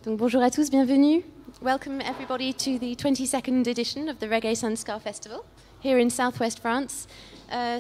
Donc bonjour à tous, bienvenue. Welcome everybody to the 22nd edition of the Reggae Sun Ska Festival here in southwest France.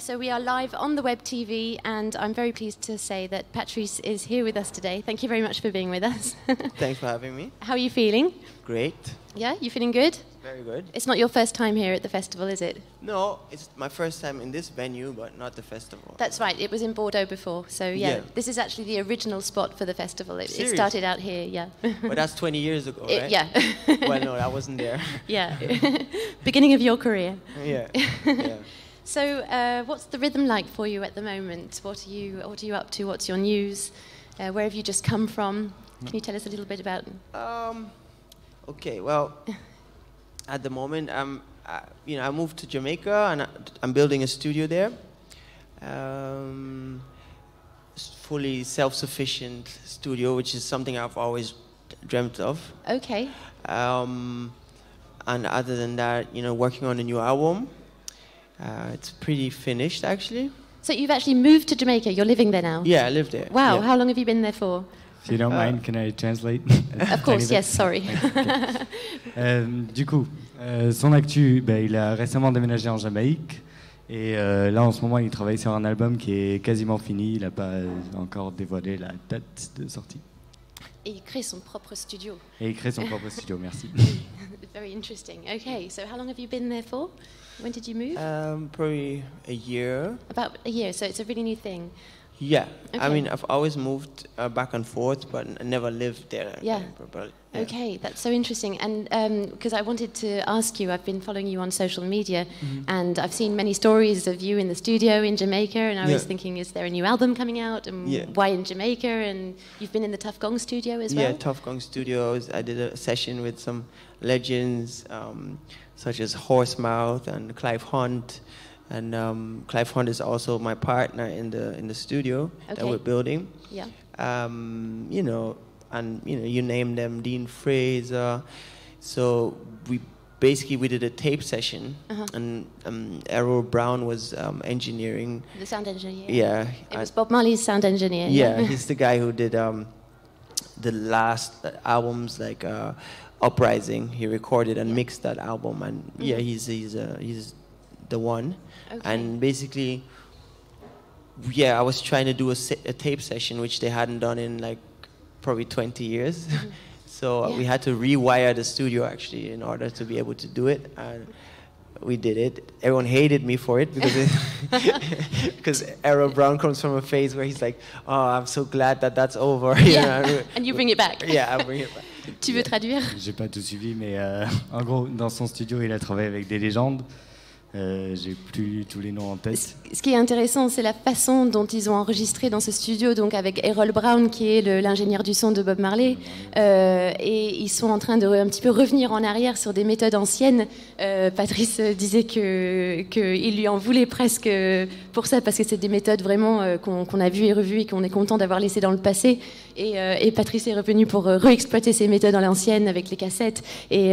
So we are live on the web TV, and I'm very pleased to say that Patrice is here with us today. Thank you very much for being with us. Thanks for having me. How are you feeling? Great. Yeah, you feeling good? Very good. It's not your first time here at the festival, is it? No, it's my first time in this venue, but not the festival. That's right, it was in Bordeaux before, so yeah. This is actually the original spot for the festival. It started out here, yeah. But that's 20 years ago, right? Yeah. Well, no, I wasn't there. Yeah, beginning of your career. Yeah, yeah. So, what's the rhythm like for you at the moment? What are you up to? What's your news? Where have you just come from? Can you tell us a little bit about? Okay, well, at the moment, I moved to Jamaica and I'm building a studio there. Fully self-sufficient studio, which is something I've always dreamt of. Okay. And other than that, working on a new album. It's pretty finished, actually. So you've actually moved to Jamaica. You're living there now? Yeah, I live there. Wow, yeah. How long have you been there for? If you don't mind, can I translate? Of course, yes, sorry. Du coup, son actu, il a récemment déménagé en Jamaïque. Et là, en ce moment, il travaille sur un album qui est quasiment fini. Il n'a pas encore dévoilé la date de sortie. Et il crée son propre studio. Et il crée son propre studio, merci. Very interesting. Okay, so how long have you been there for? When did you move? Probably a year. About a year, so it's a really new thing. Yeah, okay. I mean, I've always moved back and forth, but I never lived there. Yeah. Yeah. Okay, that's so interesting. And because I wanted to ask you, I've been following you on social media, and I've seen many stories of you in the studio in Jamaica, and I was thinking, is there a new album coming out, and why in Jamaica? And you've been in the Tough Gong studio as well? Yeah, Tough Gong Studios. I did a session with some legends, such as Horsemouth and Clive Hunt. And Clive Hunt is also my partner in the studio that we're building. Yeah. You name them, Dean Fraser. So we did a tape session, and Errol Brown was engineering. The sound engineer. Yeah. It was Bob Marley's sound engineer. Yeah, he's the guy who did the last albums like Uprising. He recorded and mixed that album, and he's the one. Okay. And basically, I was trying to do a tape session, which they hadn't done in like probably 20 years. So we had to rewire the studio actually in order to be able to do it. And we did it. Everyone hated me for it because Errol Brown comes from a phase where he's like, oh, I'm so glad that that's over. Yeah. And you bring it back. Yeah, I bring it back. Tu veux traduire? J'ai pas tout suivi, mais en gros, dans son studio, il a travaillé avec des légendes. J'ai plus tous les noms en tête. Ce qui est intéressant, c'est la façon dont ils ont enregistré dans ce studio, donc avec Errol Brown, qui est l'ingénieur du son de Bob Marley, et ils sont en train de un petit peu revenir en arrière sur des méthodes anciennes. Patrice disait qu'il lui en voulait presque pour ça, parce que c'est des méthodes vraiment qu'on a vues et revues et qu'on est content d'avoir laissées dans le passé. Et Patrice est revenu pour réexploiter ces méthodes à l'ancienne avec les cassettes. Et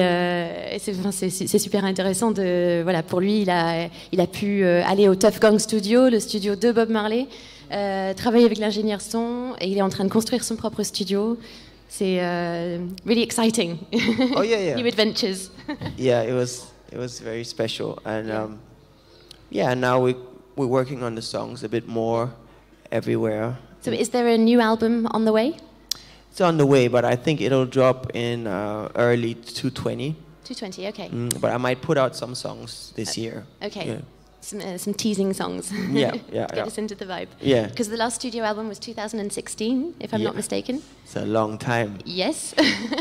c'est super intéressant pour lui. Il a pu aller au Tough Gong Studio, le studio de Bob Marley, travailler avec l'ingénieur son, et il est en train de construire son propre studio. C'est really exciting. Oh yeah. New adventures. Yeah, it was very special, and now we're working on the songs a bit more everywhere. So is there a new album on the way? It's on the way, but I think it'll drop in early 2020. 220, okay. But I might put out some songs this year. Okay. Yeah. Some teasing songs. Yeah. Get us into the vibe. Yeah. Because the last studio album was 2016, if I'm not mistaken. It's a long time. Yes.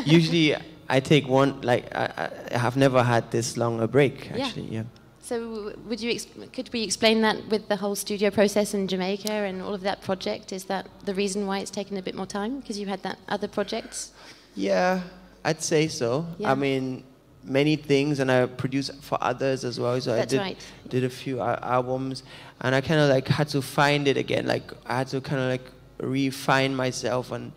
Usually I take one, like I have never had this long a break, actually. Yeah. So could we explain that with the whole studio process in Jamaica and all of that project? Is that the reason why it's taken a bit more time? Because you had that other projects? Yeah, I'd say so. Yeah. I mean, many things, and I produce for others as well. So That's I did a few albums, and I kind of like had to find it again. Like I had to kind of like refine myself, and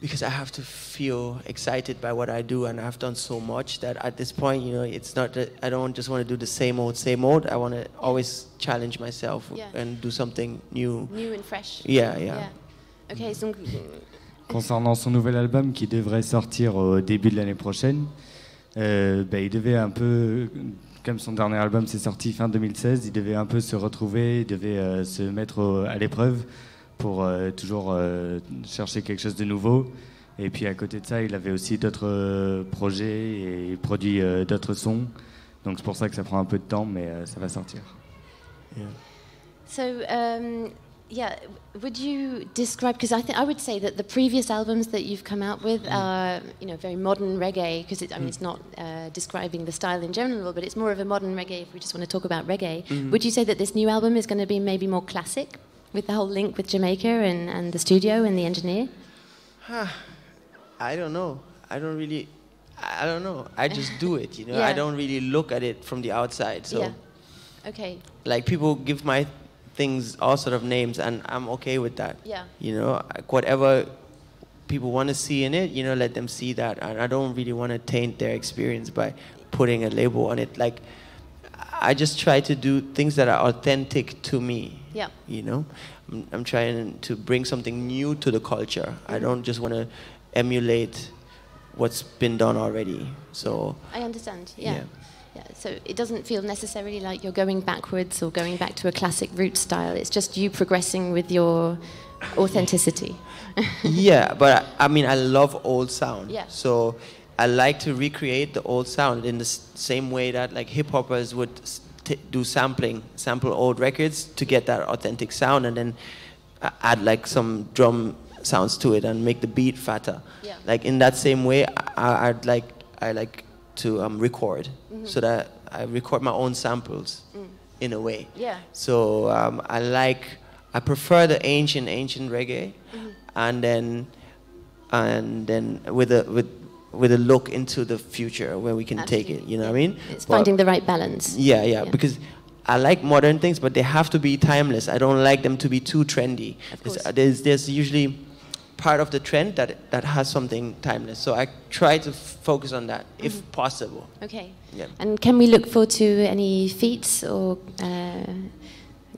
because I have to feel excited by what I do, and I've done so much that at this point, it's not that I don't just want to do the same old. I want to always challenge myself and do something new. New and fresh. Yeah. Okay, so concernant son nouvel album qui devrait sortir au début de l'année prochaine, il devait un peu, comme son dernier album s'est sorti fin 2016, il devait un peu se retrouver, il devait se mettre à l'épreuve pour toujours chercher quelque chose de nouveau. Et puis à côté de ça, il avait aussi d'autres projets et il produit d'autres sons. Donc c'est pour ça que ça prend un peu de temps, mais ça va sortir. Yeah. So, yeah, would you describe, because I would say that the previous albums that you've come out with are, very modern reggae, because it's not describing the style in general, but it's more of a modern reggae if we just want to talk about reggae. Would you say that this new album is going to be maybe more classic, with the whole link with Jamaica and the studio and the engineer? I don't know. I don't know. I just do it, Yeah. I don't really look at it from the outside. So, Yeah. Okay. like, people give my things all sort of names, and I'm okay with that. Yeah. Like, whatever people want to see in it, let them see that. And I don't really want to taint their experience by putting a label on it. Like, I just try to do things that are authentic to me. Yeah. I'm trying to bring something new to the culture. I don't just want to emulate what's been done already. So I understand. Yeah. So it doesn't feel necessarily like you're going backwards or going back to a classic root style. It's just you progressing with your authenticity. Yeah, but I love old sound. Yeah. So I like to recreate the old sound in the same way that like hip hoppers would do sample old records to get that authentic sound, and then add like some drum sounds to it and make the beat fatter. Yeah. Like in that same way, I like to record, so that I record my own samples in a way. Yeah. So I prefer the ancient reggae, and then with a look into the future where we can take it. You know what I mean? It's finding the right balance. Yeah. Because I like modern things, but they have to be timeless. I don't like them to be too trendy. Of course. There's usually part of the trend that has something timeless. So I try to focus on that if possible. Okay. Yeah. And can we look forward to any feats or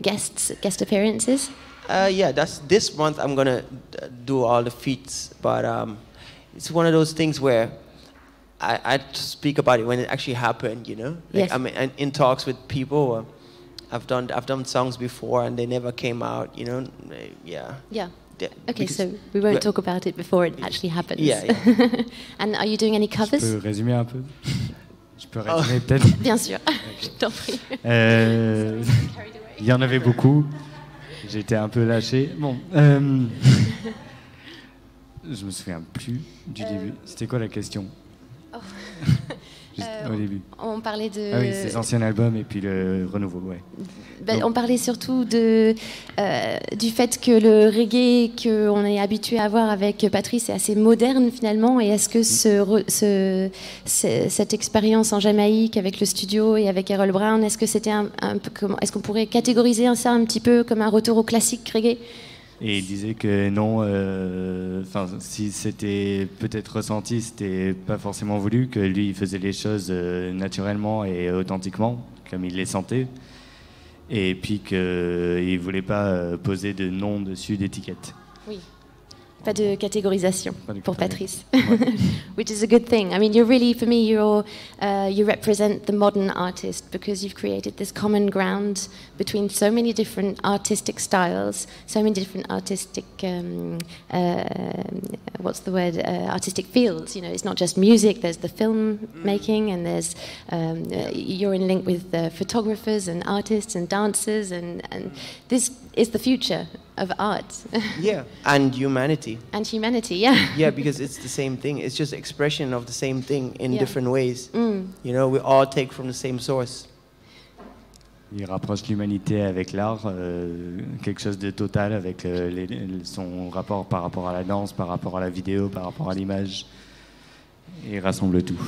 guest appearances? Yeah, that's this month. I'm gonna do all the feats, but it's one of those things where I speak about it when it actually happened. Like, Yes. I'm in talks with people. I've done songs before and they never came out. Yeah. Yeah. Yeah, Okay, because so we won't talk about it before it actually happens. Yeah. And are you doing any Je covers? peux résumer un peu. Je peux résumer peut-être. Bien sûr. Je t'en prie. Il y en avait beaucoup. J'étais un peu lâché. Bon. Je me souviens plus du début. C'était quoi la question? Juste au début. On parlait de... Ah oui, ses anciens albums et puis le renouveau, ouais. On parlait surtout du fait que le reggae qu'on est habitué à voir avec Patrice est assez moderne finalement. Et est-ce que cette expérience en Jamaïque avec le studio et avec Errol Brown, est-ce que c'était est-ce qu'on pourrait catégoriser ça un petit peu comme un retour au classique reggae? Et il disait que non, si c'était peut-être ressenti, c'était pas forcément voulu, que lui il faisait les choses naturellement et authentiquement, comme il les sentait, et puis qu'il voulait pas poser de nom dessus, d'étiquette. Oui. Pas de catégorisation pour Patrice, Ouais. which is a good thing. I mean, you're really, for me, you represent the modern artist because you've created this common ground between so many different artistic styles, so many different artistic, artistic fields. It's not just music. There's the film making, and there's you're in link with photographers and artists and dancers, and this is the future of art. Yeah, and humanity. And humanity, yeah. Yeah, because it's the same thing. It's just expression of the same thing in different ways. Mm. We all take from the same source. Il rapproche l'humanité avec l'art, quelque chose de total avec son rapport par rapport à la danse, par rapport à la vidéo, par rapport à l'image. Et il rassemble tout.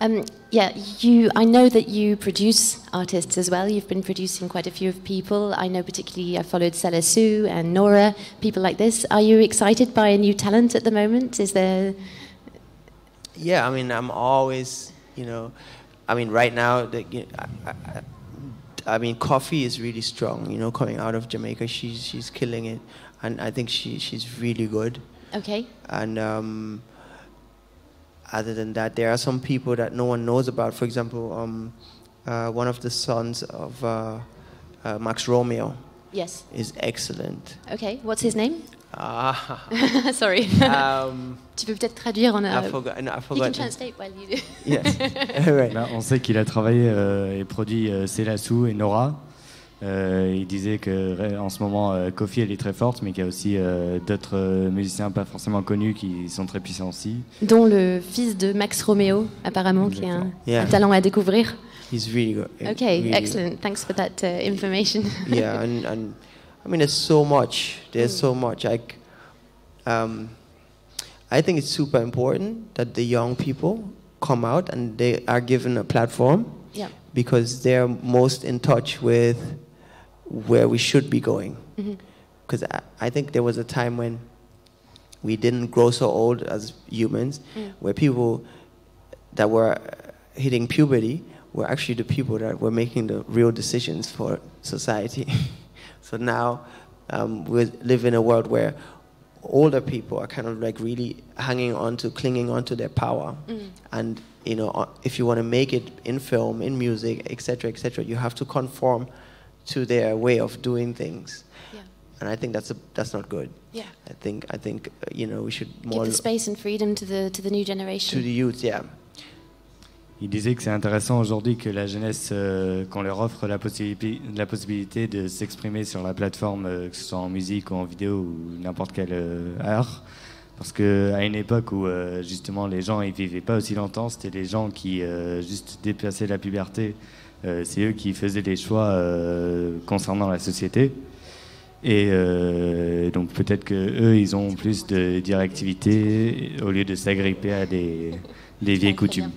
I know that you produce artists as well. You've been producing quite a few of people. I know particularly I followed Sella Sue and Nora, people like this. Are you excited by a new talent at the moment? Is there... Yeah, I'm always, right now, Coffee is really strong, coming out of Jamaica. She's killing it, and I think she's really good. Okay. And other than that, there are some people that no one knows about. For example, one of the sons of Max Romeo Yes. is excellent. Okay. What's his name? Ah. Sorry. Tu peux peut-être traduire en. I forgot. You can translate while you do. Yes. Right. Là, on sait qu'il a travaillé et produit Célassou et Nora. Il disait que en ce moment Kofi elle est très forte, mais qu'il y a aussi d'autres musiciens pas forcément connus qui sont très puissants aussi. Dont le fils de Max Romeo, apparemment, qui est un talent à découvrir. He's really good. Okay, really excellent. Thanks for that information. Yeah, and I mean, there's so much. There's so much. Like, I think it's super important that the young people come out and they are given a platform. Yeah. Because they're most in touch with where we should be going. Because I think there was a time when we didn't grow so old as humans, where people that were hitting puberty were actually the people that were making the real decisions for society. So now we live in a world where older people are kind of like really clinging on to their power. And, you know, if you want to make it in film, in music, etc., you have to conform to their way of doing things. Yeah. And I think that's not good. Yeah. I think you know, we should more give the space and freedom to the new generation. To the youth, yeah. Il disait que c'est intéressant aujourd'hui que la jeunesse, qu'on leur offre la possibilité de s'exprimer sur la plateforme, que ce soit en musique ou en vidéo ou n'importe quel art. Parce qu'à une époque où justement les gens ils vivaient pas aussi longtemps, c'était les gens qui juste dépassaient la puberté. C'est eux qui faisaient des choix concernant la société. Et donc peut-être qu'eux, ils ont plus de directivité au lieu de s'agripper à des vieilles coutumes.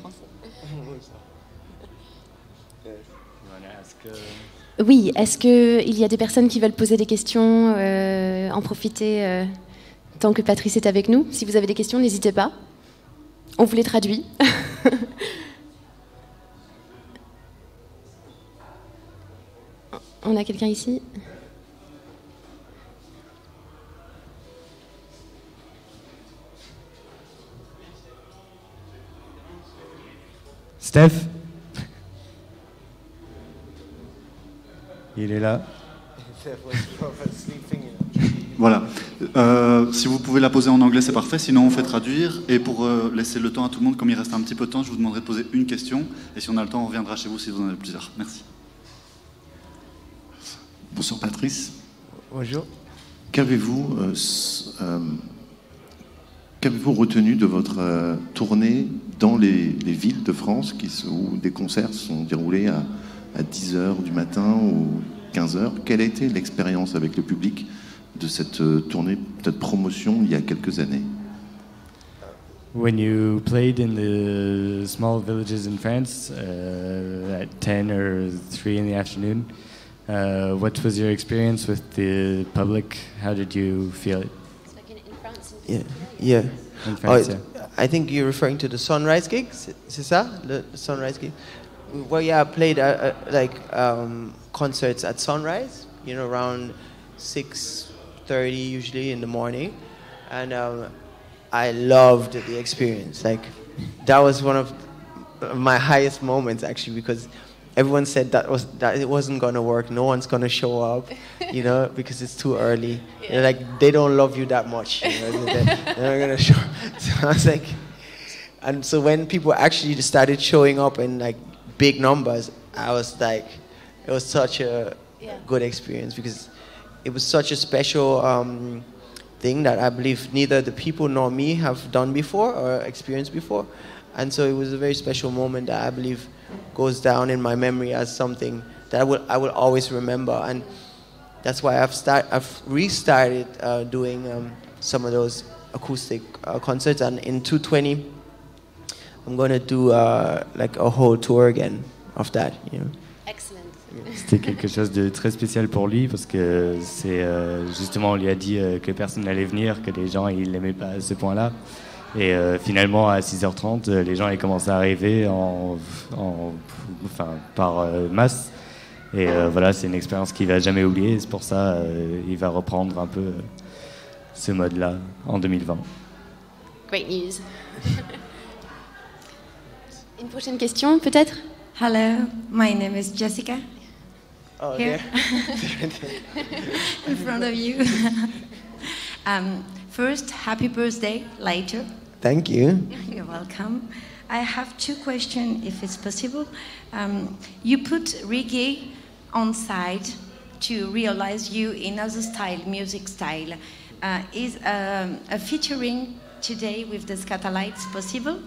Oui, est-ce qu'il y a des personnes qui veulent poser des questions, en profiter tant que Patrice est avec nous? Si vous avez des questions, n'hésitez pas. On vous les traduit. On a quelqu'un ici? Steph? Il est là. Voilà. Si vous pouvez la poser en anglais, c'est parfait. Sinon, on fait traduire. Et pour laisser le temps à tout le monde, comme il reste un petit peu de temps, je vous demanderai de poser une question. Et si on a le temps, on reviendra chez vous si vous en avez plusieurs. Merci. Bonsoir Patrice. Bonjour. Qu'avez-vous retenu de votre tournée dans les villes de France où des concerts se sont déroulés à 10h du matin ou 15h? Quelle a été l'expérience avec le public de cette tournée, cette promotion il y a quelques années? When you played in the small villages in France at 10 or 3 in the afternoon, what was your experience with the public? How did you feel it? It's like in France. Yeah. In France, yeah. I think you're referring to the Sunrise gigs, c'est ça? The Sunrise gig? Well, yeah, I played concerts at sunrise, you know, around 6:30 usually in the morning, and I loved the experience. Like, that was one of my highest moments actually, because everyone said that it wasn't gonna work. No one's gonna show up, you know, because it's too early. Yeah. Like, they don't love you that much. You know, they're not gonna show. So I was like, and so when people actually started showing up in like big numbers, I was like, it was such a good experience, because it was such a special thing that I believe neither the people nor me have done before or experienced before. And so it was a very special moment that I believe goes down in my memory as something that I will always remember. And that's why I've restarted doing some of those acoustic concerts, and in 2020 I'm going to do like a whole tour again of that, you know. Excellent. C'était quelque chose de très spécial pour lui, parce que c'est justement, on lui a dit que personne n'allait venir, que les gens ils l'aimaient pas à ce point-là. Et finalement, à 6h30, les gens ils commencent à arriver par masse. Et voilà, c'est une expérience qu'il va jamais oublier. C'est pour ça il va reprendre un peu ce mode-là en 2020. Great news. Une prochaine question, peut-être? Hello, my name is Jessica. Oh, Here. there. In front of you. First, happy birthday later. Thank you. You're welcome. I have two questions, if it's possible. You put reggae on side to realize you in other style, music style. Is a featuring today with the Scatalites possible?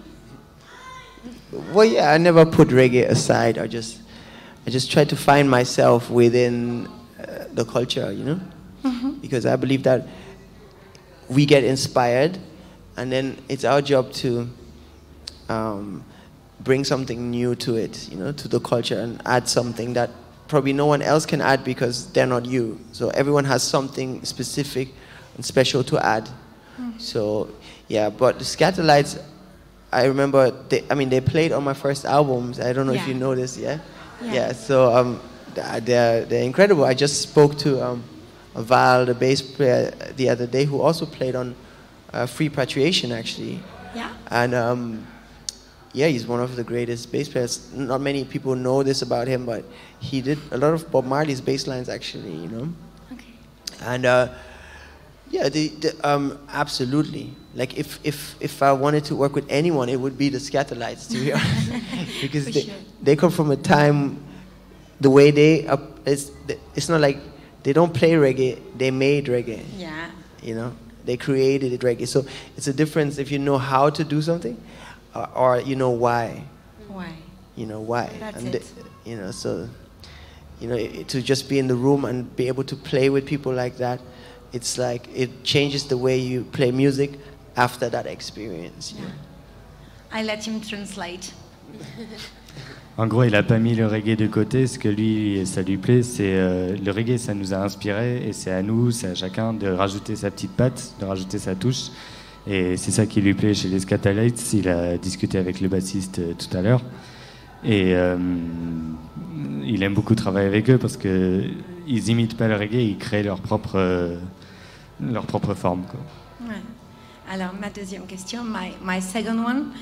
Well, yeah, I never put reggae aside. I just try to find myself within the culture, you know, because I believe that we get inspired, and then it's our job to bring something new to it, you know, to the culture, and add something that probably no one else can add because they're not you. So everyone has something specific and special to add. So yeah, but the Scatalites, I remember, they played on my first albums. I don't know if you know this, yeah. So they're incredible. I just spoke to Val, the bass player, the other day, who also played on Free Patriation, actually. Yeah. And yeah, he's one of the greatest bass players. Not many people know this about him, but he did a lot of Bob Marley's bass lines, actually, you know. Okay. And yeah, absolutely. Like if I wanted to work with anyone, it would be the Scatalites, to be honest, because they come from a time, the way it's not like they don't play reggae, they made reggae. Yeah. You know, they created it reggae. So it's a difference if you know how to do something, or you know why. Why? You know why. That's and it. You know, so you know, to just be in the room and be able to play with people like that. It's like it changes the way you play music after that experience. You know? I let him translate. En gros, il n'a pas mis le reggae de côté. Ce que lui, ça lui plaît, c'est le reggae, ça nous a inspiré, et c'est à nous, c'est à chacun de rajouter sa petite patte, de rajouter sa touche. Et c'est ça qui lui plaît chez les Scatalites. Il a discuté avec le bassiste tout à l'heure. Et il aime beaucoup travailler avec eux parce qu'ils n'imitent pas le reggae, ils créent leur propre forme, quoi. Ouais. Alors, ma deuxième question, my second one,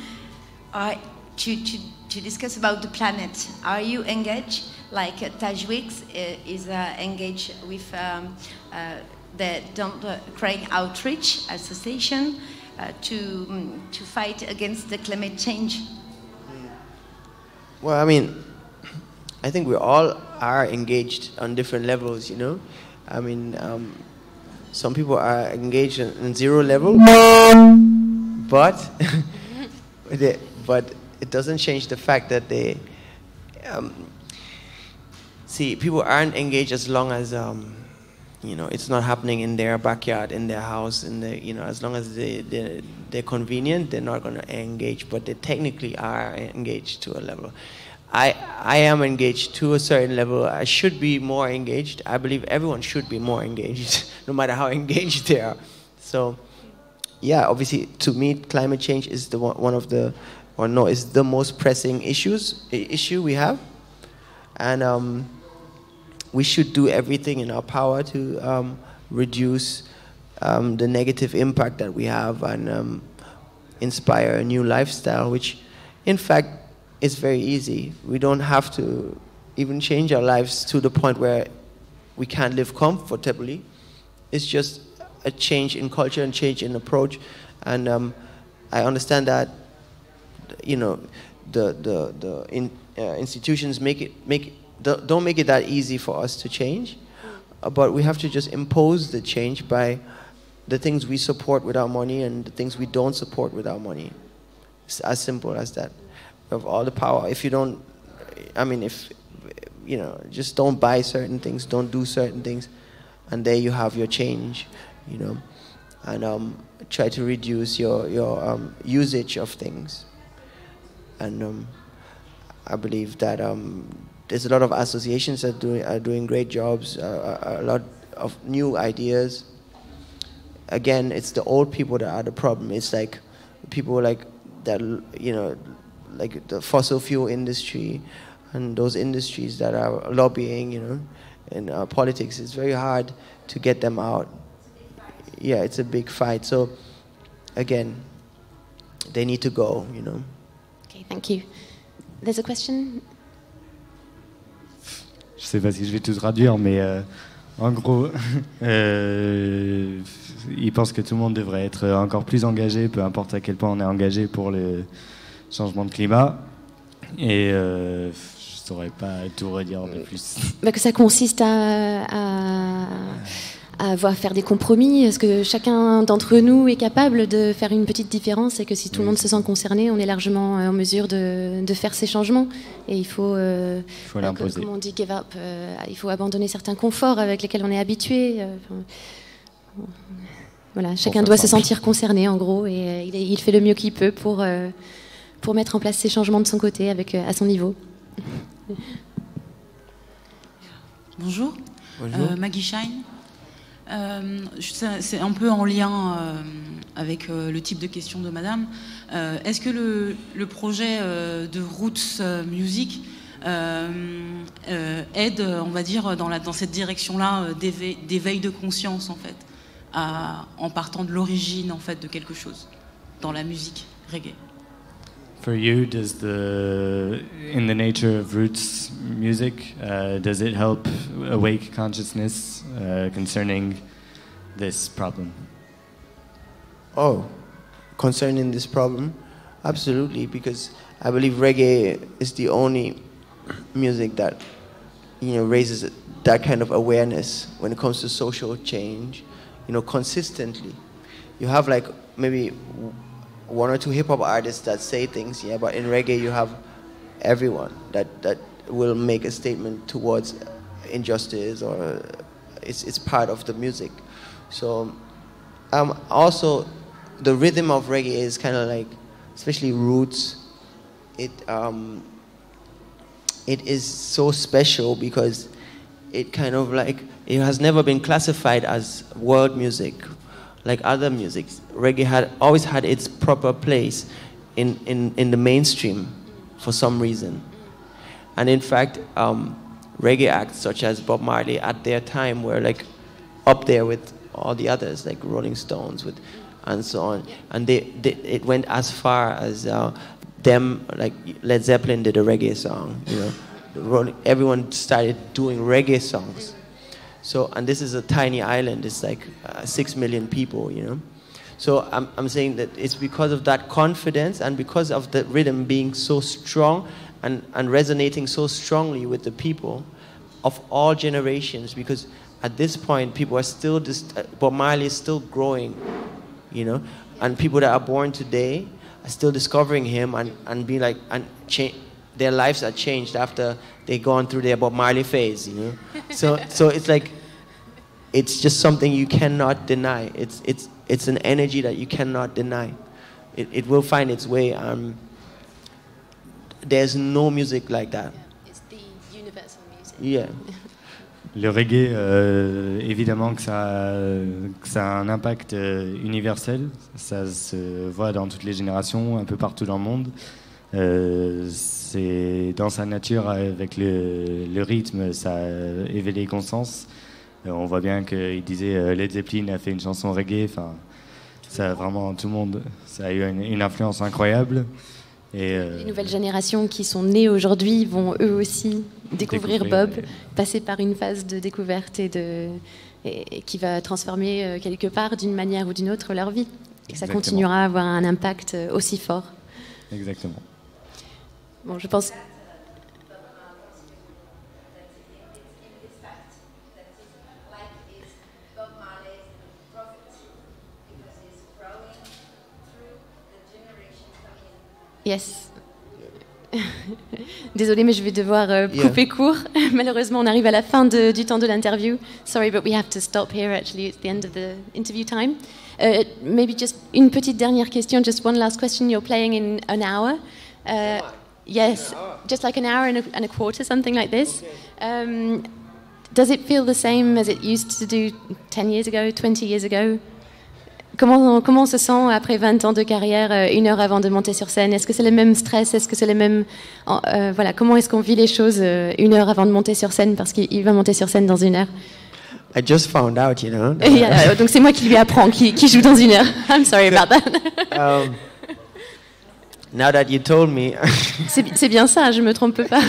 to discuss about the planet. Are you engaged, like Tajwix is engaged with the Craig Outreach Association to fight against the climate change? Well, I mean, I think we all are engaged on different levels, you know. I mean, some people are engaged in zero level, but it doesn't change the fact that they see, people aren't engaged as long as you know, it's not happening in their backyard, in their house, you know, as long as they're convenient, they're not going to engage, but they technically are engaged to a level. I am engaged to a certain level. I should be more engaged. I believe everyone should be more engaged, no matter how engaged they are. So, yeah, obviously, to me, climate change is is the most pressing issue we have, and we should do everything in our power to reduce the negative impact that we have and inspire a new lifestyle, which, in fact, is very easy. We don't have to even change our lives to the point where we can't live comfortably. It's just a change in culture and change in approach. And I understand that, you know, the institutions don't make it that easy for us to change, but we have to just impose the change by the things we support with our money and the things we don't support with our money. It's as simple as that. Of all the power. If you don't, I mean, if you know, just don't buy certain things, don't do certain things, and there you have your change, you know, and try to reduce your usage of things. And I believe that there's a lot of associations that are doing great jobs, a lot of new ideas. Again, it's the old people that are the problem. It's like people like that, you know, like the fossil fuel industry and those industries that are lobbying, you know, in politics. It's very hard to get them out. yeah, it's a big fight. So again, they need to go, you know. Okay, thank you. There's a question. Je sais pas si je vais tout traduire, mais en gros, il pense que tout le monde devrait être encore plus engagé, peu importe à quel point on est engagé pour le changement de climat. Et je saurais pas tout redire de plus. Bah, que ça consiste à faire des compromis. Est-ce que chacun d'entre nous est capable de faire une petite différence et que si tout le monde se sent concerné, on est largement en mesure de faire ces changements. Et il faut l'imposer. Comme on dit, give up. Il faut abandonner certains conforts avec lesquels on est habitué. Voilà, chacun doit se sentir concerné en gros et il fait le mieux qu'il peut pour mettre en place ces changements de son côté à son niveau. Bonjour. Bonjour. Maggie Shine. C'est un peu en lien avec le type de question de madame. Est-ce que le projet de Roots Music aide, on va dire, dans cette direction-là d'éveil de conscience, en fait, en partant de l'origine, en fait, de quelque chose, dans la musique reggae? For you, in the nature of roots music, does it help awake consciousness concerning this problem? Oh, concerning this problem, absolutely, because I believe reggae is the only music that, you know, raises that kind of awareness when it comes to social change, you know, consistently. You have like maybe one or two hip-hop artists that say things, yeah, but in reggae you have everyone that will make a statement towards injustice, or it's part of the music. So also the rhythm of reggae is kind of like, especially roots, it is so special because it kind of like, it has never been classified as world music like other music. Reggae always had its proper place in the mainstream for some reason. And in fact, reggae acts such as Bob Marley at their time were like up there with all the others, like Rolling Stones and so on. And it went as far as them, like Led Zeppelin did a reggae song, you know. Everyone started doing reggae songs. So, and this is a tiny island, it's like 6 million people, you know. So I'm saying that it's because of that confidence and because of the rhythm being so strong and resonating so strongly with the people of all generations, because at this point people are still, Bob Marley is still growing, you know, and people that are born today are still discovering him and be like, their lives are changed after they've gone through their Bob Marley phase, you know. So it's like, it's just something you cannot deny. It's an energy that you cannot deny. It will find its way. There's no music like that. It's the universal music. Yeah. Le reggae, évidemment que ça a un impact universel. Ça se voit dans toutes les générations, un peu partout dans le monde. C'est dans sa nature, avec le rythme, ça éveille les consciences. On voit bien qu'il disait Led Zeppelin a fait une chanson reggae. Enfin, ça a vraiment, tout le monde, ça a eu une influence incroyable. Et les nouvelles générations qui sont nées aujourd'hui vont eux aussi découvrir Bob, passer par une phase de découverte et qui va transformer quelque part d'une manière ou d'une autre leur vie. Et ça continuera à avoir un impact aussi fort. Exactement. Bon, je pense. Yes. Désolée, mais je vais devoir couper court. Malheureusement, on arrive à la fin du temps de l'interview. Sorry, but we have to stop here. Actually, it's the end of the interview time. Maybe just une petite dernière question. Just one last question. You're playing in an hour. Yes, just like an hour and a quarter, something like this. Does it feel the same as it used to do 10 years ago, 20 years ago? Comment on se sent après 20 ans de carrière, une heure avant de monter sur scène? Est-ce que c'est le même stress? Est-ce que c'est le même... voilà, comment est-ce qu'on vit les choses une heure avant de monter sur scène? Parce qu'il va monter sur scène dans une heure. I just found out, you know. Yeah, donc c'est moi qui lui apprends, qui joue dans 1 heure. I'm sorry about that. Now that you told me. C'est bien ça, je me trompe pas.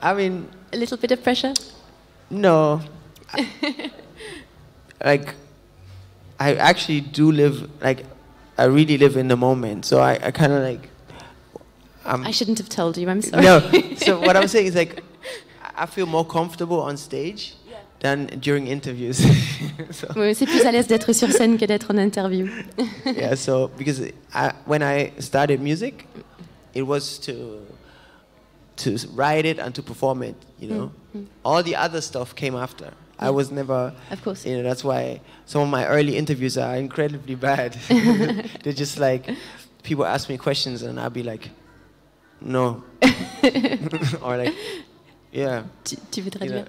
I mean. A little bit of pressure? No. Like, I actually do live, like, I really live in the moment. So I kind of like. I shouldn't have told you, I'm sorry. No. So what I'm saying is, like, I feel more comfortable on stage than during interviews. So. Oui, c'est plus à l'aise d'être sur scène que d'être en interview. Yeah, so because when I started music, it was to write it and to perform it, you know. All the other stuff came after. I was never, of course. You know, that's why some of my early interviews are incredibly bad. They're just like, people ask me questions and I'll be like, no. Or like, yeah. Tu veux traduire?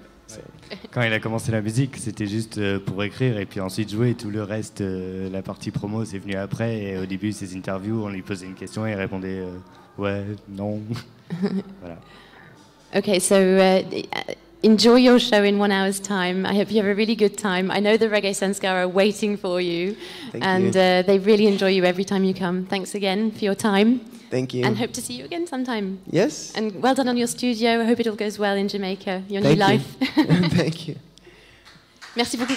Quand il a commencé la musique, c'était juste pour écrire et puis ensuite jouer. Tout le reste, la partie promo, c'est venu après. Et au début, ses interviews, on lui posait une question et il répondait ouais, non. Voilà. Okay, so enjoy your show in 1 hour's time. I hope you have a really good time. I know the Reggae Sun Ska are waiting for you. Thank and you. They really enjoy you every time you come. Thanks again for your time. Thank you. And hope to see you again sometime. Yes. And well done on your studio. I hope it all goes well in Jamaica, your Thank new you. life. Thank you. Merci beaucoup.